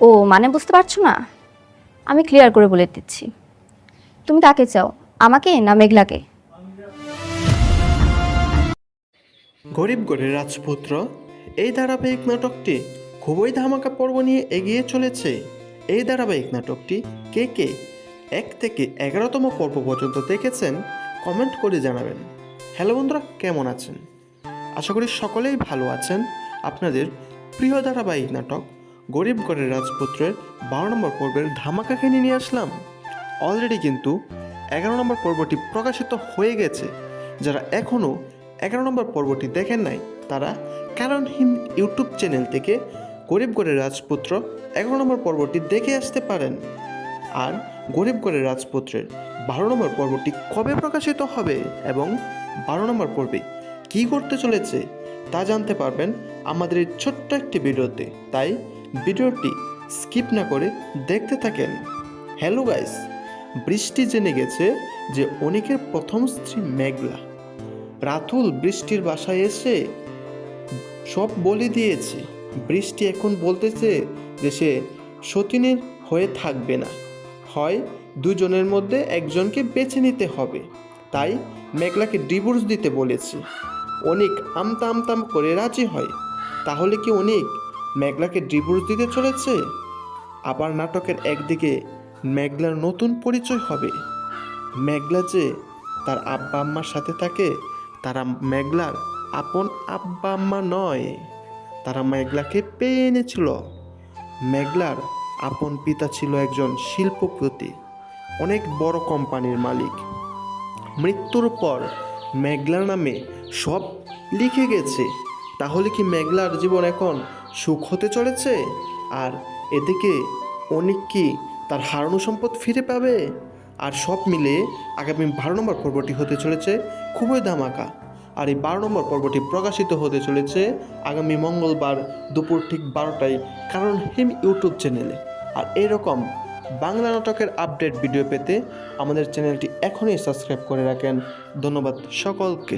ও মানে বুঝতে পারছো না? আমি ক্লিয়ার করে বলে দিচ্ছি। তুমি কাকে চাও, আমাকে না মেঘলাকে? গরিবগড়ের রাজপুত্র এই ধারাবাহিক নাটকটি খুবই ধামাকা পর্ব নিয়ে এগিয়ে চলেছে। এই ধারাবাহিক নাটকটি কে কে 1 থেকে 11তম পর্ব পর্যন্ত দেখেছেন কমেন্ট করে জানাবেন। হ্যালো বন্ধুরা, কেমন আছেন? আশা করি সকলেই ভালো আছেন। আপনাদের প্রিয় ধারাবাহিক নাটক গরিবগড়ের রাজপুত্রের 12 নম্বর পর্বের ধামাকা কিনে নিয়ে আসলাম। অলরেডি কিন্তু 11 নম্বর পর্বটি প্রকাশিত হয়ে গেছে। যারা এখনও 11 নম্বর পর্বটি দেখেন নাই তারা কারণ হিন্দ ইউটিউব চ্যানেল থেকে গরিবগড়ের রাজপুত্র 11 নম্বর পর্বটি দেখে আসতে পারেন। আর গরিবগড়ের রাজপুত্রের 12 নম্বর পর্বটি কবে প্রকাশিত হবে এবং 12 নম্বর পর্বে কী করতে চলেছে তা জানতে পারবেন আমাদের এই ছোট্ট একটি ভিডিওতে। তাই ভিডিওটি স্কিপ না করে দেখতে থাকেন। হ্যালো গাইস, বৃষ্টি জেনে গেছে যে অনিকের প্রথম স্ত্রী মেঘলা। রাতুল বৃষ্টির বাসায় এসে সব বলে দিয়েছে। বৃষ্টি এখন বলতেছে যে সে সতীনের হয়ে থাকবে না, হয় দুজনের মধ্যে একজনকে বেছে নিতে হবে। তাই মেঘলাকে ডিভোর্স দিতে বলেছে। অনিক আমতা আমতাম করে রাজি হয়। তাহলে কি অনিক মেঘলাকে ডিভোর্স দিতে চলেছে? আবার নাটকের একদিকে মেঘলার নতুন পরিচয় হবে। মেঘলা যে তার আব্বা আম্মার সাথে থাকে, তারা মেঘলার আপন আব্বা আম্মা নয়, তারা মেঘলাকে পেয়ে এনেছিল। মেঘলার আপন পিতা ছিল একজন শিল্পপতি, অনেক বড় কোম্পানির মালিক। মৃত্যুর পর মেঘলার নামে সব লিখে গেছে। তাহলে কি মেঘলার জীবন এখন সুখ হতে চলেছে? আর এদিকে অনিক কি তার হারানো সম্পদ ফিরে পাবে? আর সব মিলে আগামী 12 নম্বর পর্বটি হতে চলেছে খুবই ধামাকা। আর এই 12 নম্বর পর্বটি প্রকাশিত হতে চলেছে আগামী মঙ্গলবার দুপুর ঠিক 12টায় কারণ হিম ইউটিউব চ্যানেলে। আর এরকম বাংলা নাটকের আপডেট ভিডিও পেতে আমাদের চ্যানেলটি এখনই সাবস্ক্রাইব করে রাখেন। ধন্যবাদ সকলকে।